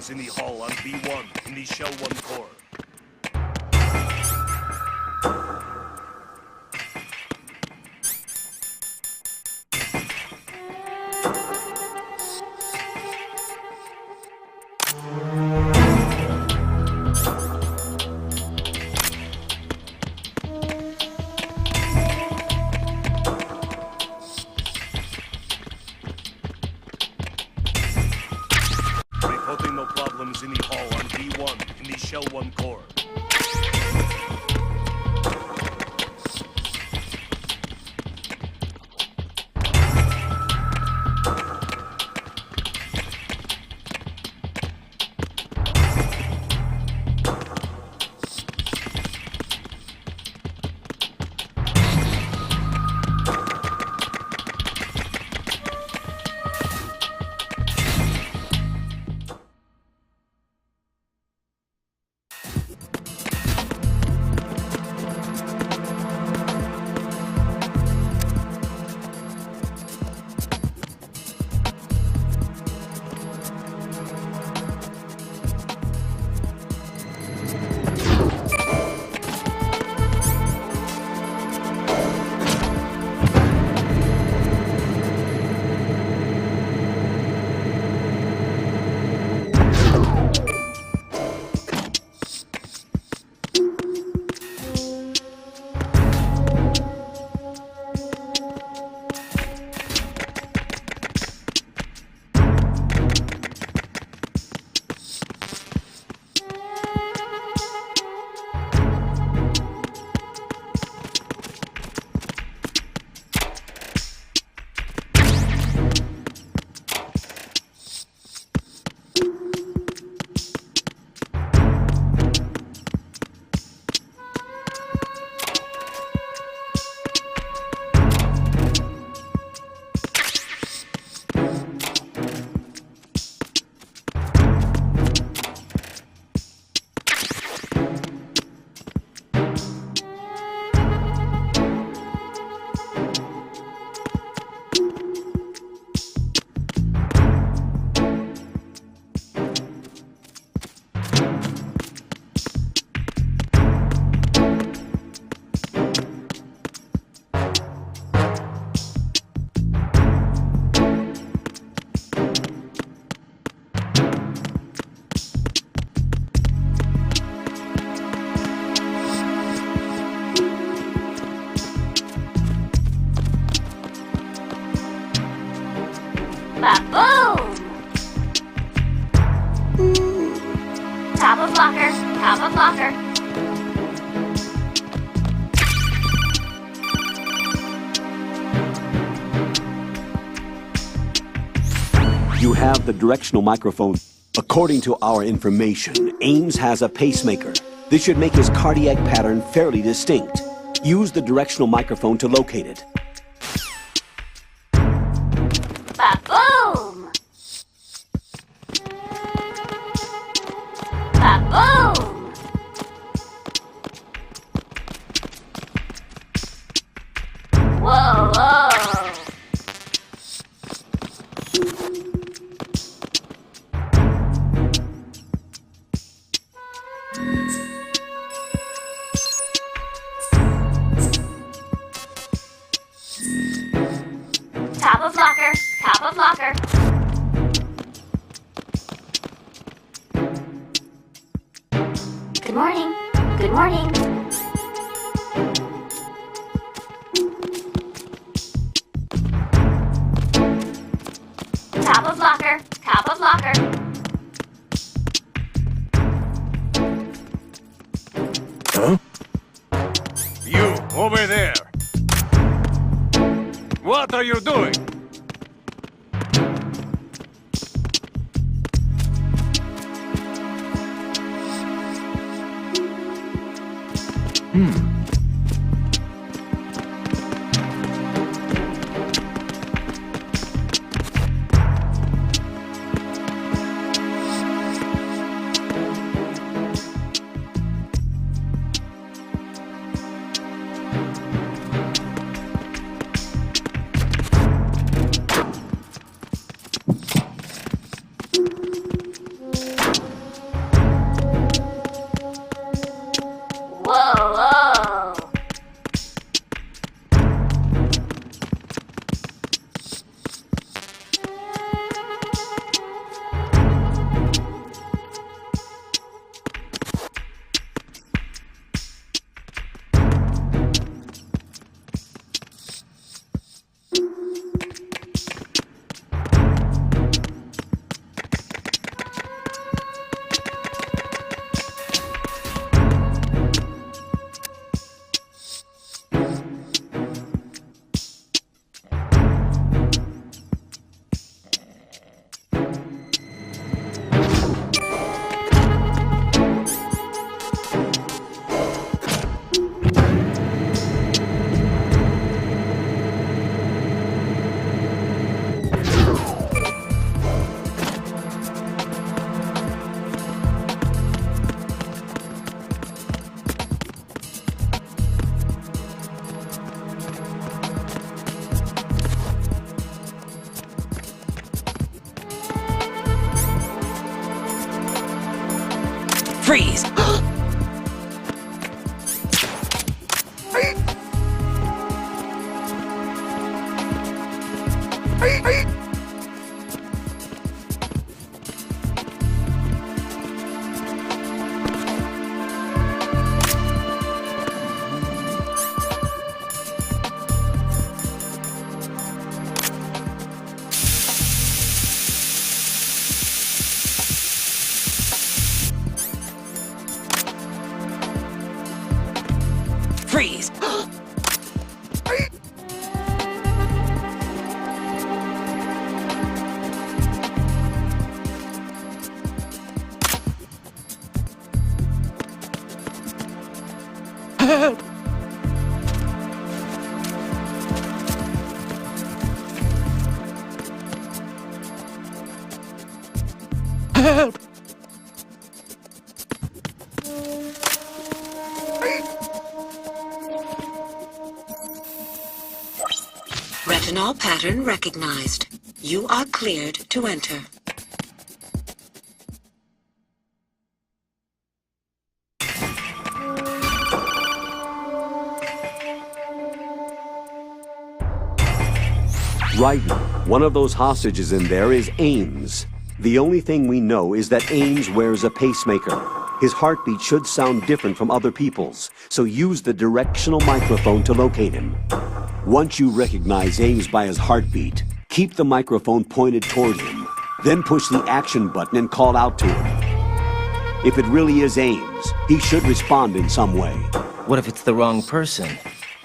problems in the hall on B1 in the Shell 1 core. Reporting no problems in the hall on B1 in the Shell 1 core. Ba-boom! Top of locker, top of locker. You have the directional microphone. According to our information, Ames has a pacemaker. This should make his cardiac pattern fairly distinct. Use the directional microphone to locate it. Ba-boom! Ba-boom! Whoa, whoa! Top of locker, top of locker. Good morning, good morning. Top of locker, top of locker. Huh? You, over there! What are you doing? Freeze! Freeze! Help! Retinol pattern recognized. You are cleared to enter. Raiden, one of those hostages in there is Ames. The only thing we know is that Ames wears a pacemaker. His heartbeat should sound different from other people's, so use the directional microphone to locate him. Once you recognize Ames by his heartbeat, keep the microphone pointed toward him. Then push the action button and call out to him. If it really is Ames, he should respond in some way. What if it's the wrong person?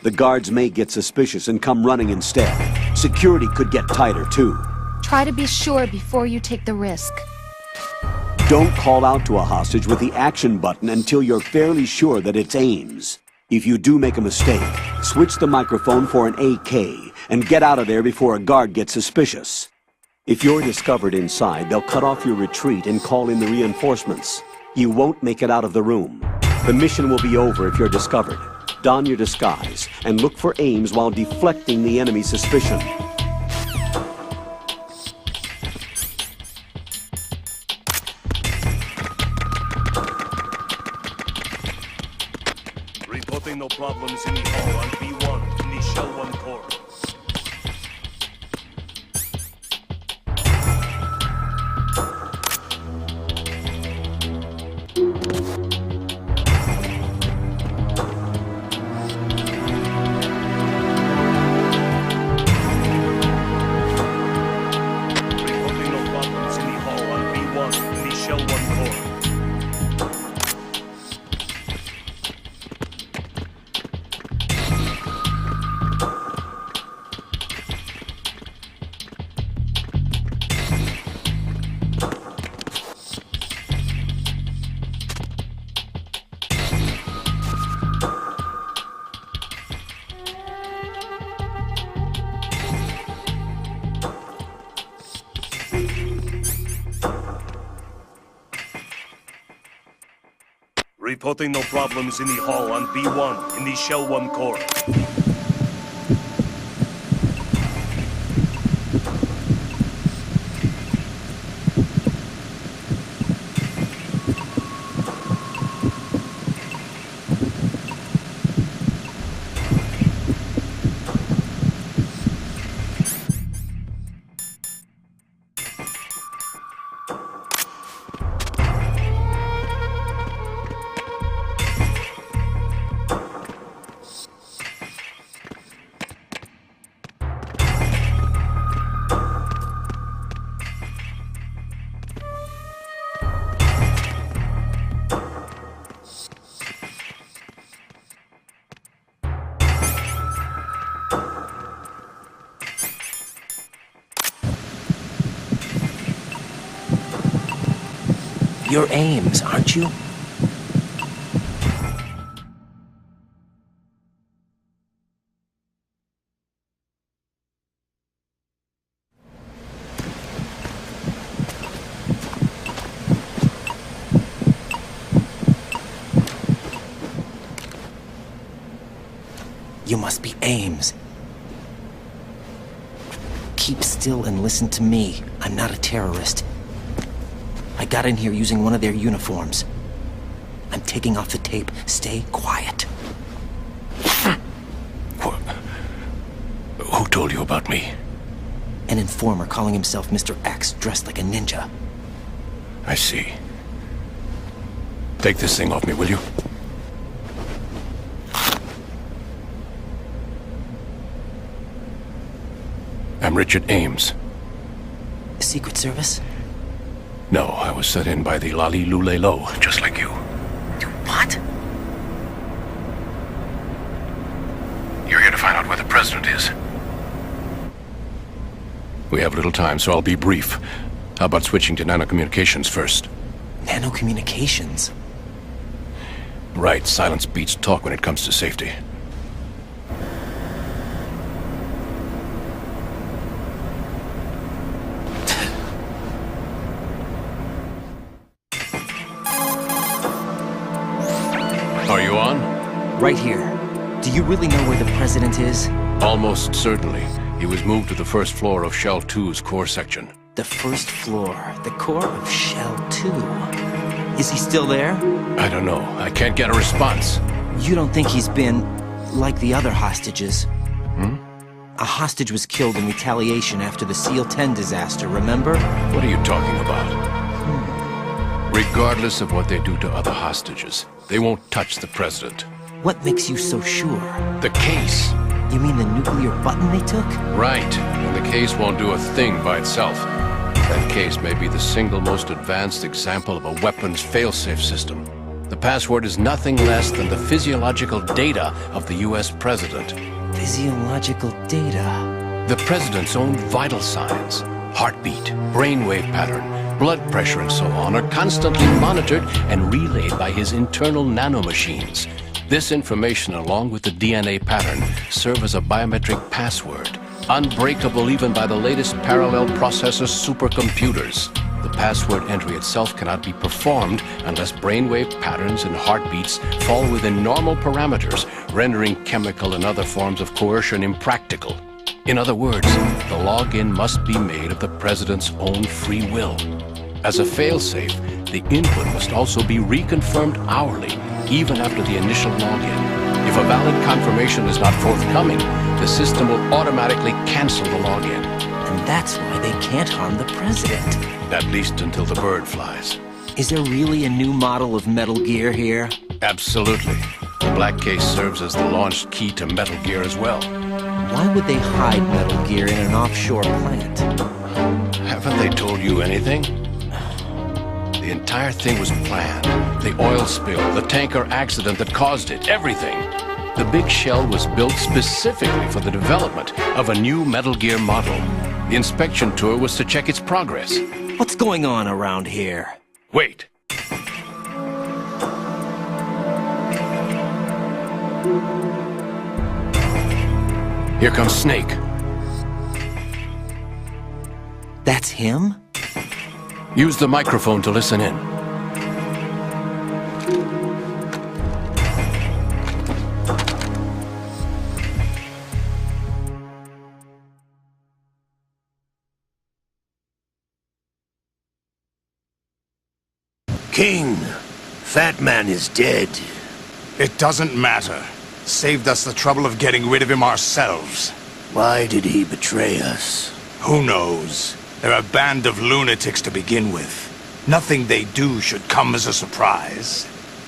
The guards may get suspicious and come running instead. Security could get tighter, too. Try to be sure before you take the risk. Don't call out to a hostage with the action button until you're fairly sure that it's Ames. If you do make a mistake, switch the microphone for an AK and get out of there before a guard gets suspicious. If you're discovered inside, they'll cut off your retreat and call in the reinforcements. You won't make it out of the room. The mission will be over if you're discovered. Don your disguise and look for Ames while deflecting the enemy's suspicion. Reporting no problems in the hall on B1 in the Shell 1 core. Reporting no problems in the hall on B1 in the Shell 1 core. Reporting no problems in the hall on B1 in the Shell 1 core. You're Ames, aren't you? You must be Ames. Keep still and listen to me. I'm not a terrorist. I got in here using one of their uniforms. I'm taking off the tape. Stay quiet. Who told you about me? An informer calling himself Mr. X, dressed like a ninja. I see. Take this thing off me, will you? I'm Richard Ames. Secret Service? No, I was set in by the Lali Lule Lo, just like you. What? You're here to find out where the president is. We have little time, so I'll be brief. How about switching to nanocommunications first? Nanocommunications? Right, silence beats talk when it comes to safety. Are you on? Right here. Do you really know where the president is? Almost certainly. He was moved to the first floor of Shell 2's core section. The first floor. The core of Shell 2. Is he still there? I don't know. I can't get a response. You don't think he's been... like the other hostages? Hmm? A hostage was killed in retaliation after the SEAL 10 disaster, remember? What are you talking about? Regardless of what they do to other hostages, they won't touch the president. What makes you so sure? The case. You mean the nuclear button they took? Right. And the case won't do a thing by itself. That case may be the single most advanced example of a weapons failsafe system. The password is nothing less than the physiological data of the US president. Physiological data? The president's own vital signs, heartbeat, brainwave pattern, blood pressure and so on are constantly monitored and relayed by his internal nanomachines. This information, along with the DNA pattern, serve as a biometric password, unbreakable even by the latest parallel processor supercomputers. The password entry itself cannot be performed unless brainwave patterns and heartbeats fall within normal parameters, rendering chemical and other forms of coercion impractical. In other words, the login must be made of the president's own free will. As a failsafe, the input must also be reconfirmed hourly, even after the initial login. If a valid confirmation is not forthcoming, the system will automatically cancel the login. And that's why they can't harm the president. At least until the bird flies. Is there really a new model of Metal Gear here? Absolutely. The black case serves as the launch key to Metal Gear as well. Why would they hide Metal Gear in an offshore plant? Haven't they told you anything? The entire thing was planned. The oil spill, the tanker accident that caused it, everything. The big shell was built specifically for the development of a new Metal Gear model. The inspection tour was to check its progress. What's going on around here? Wait. Here comes Snake. That's him? Use the microphone to listen in. King, Fat Man is dead. It doesn't matter. Saved us the trouble of getting rid of him ourselves. Why did he betray us? Who knows? They're a band of lunatics to begin with. Nothing they do should come as a surprise.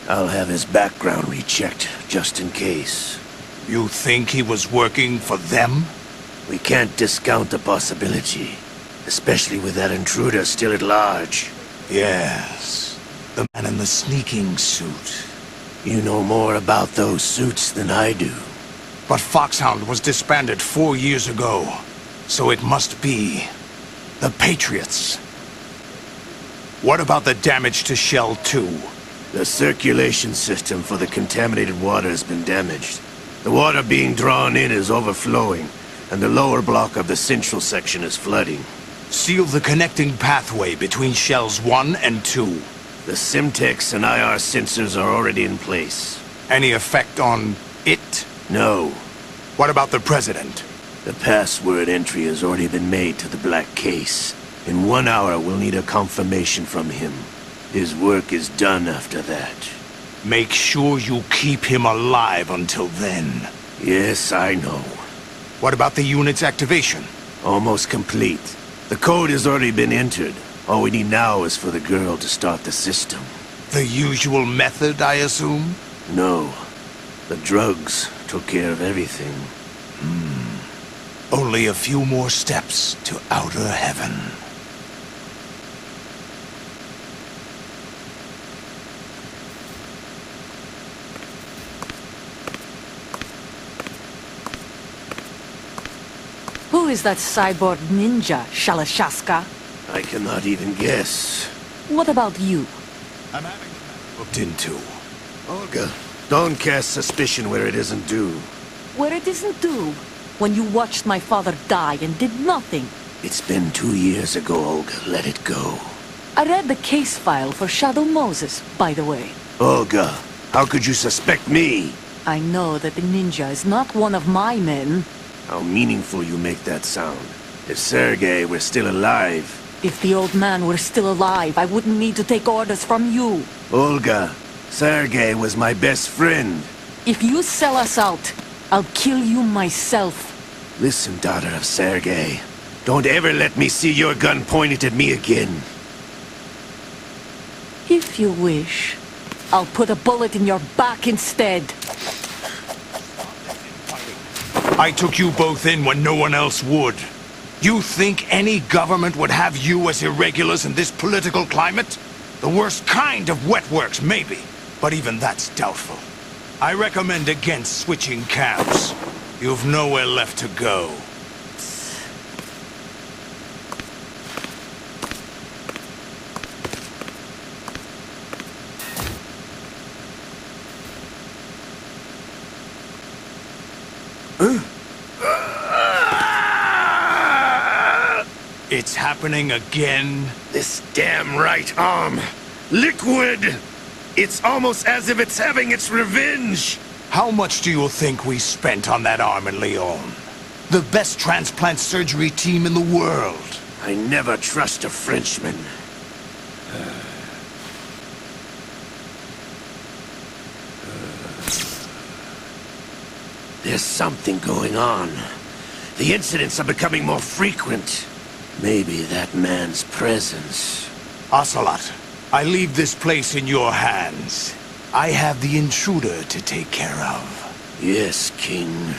I'll have his background rechecked, just in case. You think he was working for them? We can't discount the possibility. Especially with that intruder still at large. Yes. The man in the sneaking suit. You know more about those suits than I do. But Foxhound was disbanded 4 years ago. So it must be... the Patriots. What about the damage to Shell 2? The circulation system for the contaminated water has been damaged. The water being drawn in is overflowing, and the lower block of the central section is flooding. Seal the connecting pathway between Shells 1 and 2. The Simtex and IR sensors are already in place. Any effect on it? No. What about the President? The password entry has already been made to the black case. In 1 hour, we'll need a confirmation from him. His work is done after that. Make sure you keep him alive until then. Yes, I know. What about the unit's activation? Almost complete. The code has already been entered. All we need now is for the girl to start the system. The usual method, I assume? No. The drugs took care of everything. Only a few more steps to outer heaven. Who is that cyborg ninja, Shalashaska? I cannot even guess. What about you? I'm having the matter looked into. Olga, don't cast suspicion where it isn't due. Where it isn't due? When you watched my father die and did nothing. It's been 2 years ago, Olga. Let it go. I read the case file for Shadow Moses, by the way. Olga, how could you suspect me? I know that the ninja is not one of my men. How meaningful you make that sound. If Sergei were still alive... If the old man were still alive, I wouldn't need to take orders from you. Olga, Sergei was my best friend. If you sell us out, I'll kill you myself. Listen, daughter of Sergei. Don't ever let me see your gun pointed at me again. If you wish, I'll put a bullet in your back instead. I took you both in when no one else would. You think any government would have you as irregulars in this political climate? The worst kind of wet works, maybe. But even that's doubtful. I recommend against switching camps. You've nowhere left to go. It's happening again? This damn right arm. Liquid! It's almost as if it's having its revenge! How much do you think we spent on that arm in Lyon? The best transplant surgery team in the world. I never trust a Frenchman. There's something going on. The incidents are becoming more frequent. Maybe that man's presence. Ocelot, I leave this place in your hands. I have the intruder to take care of. Yes, King.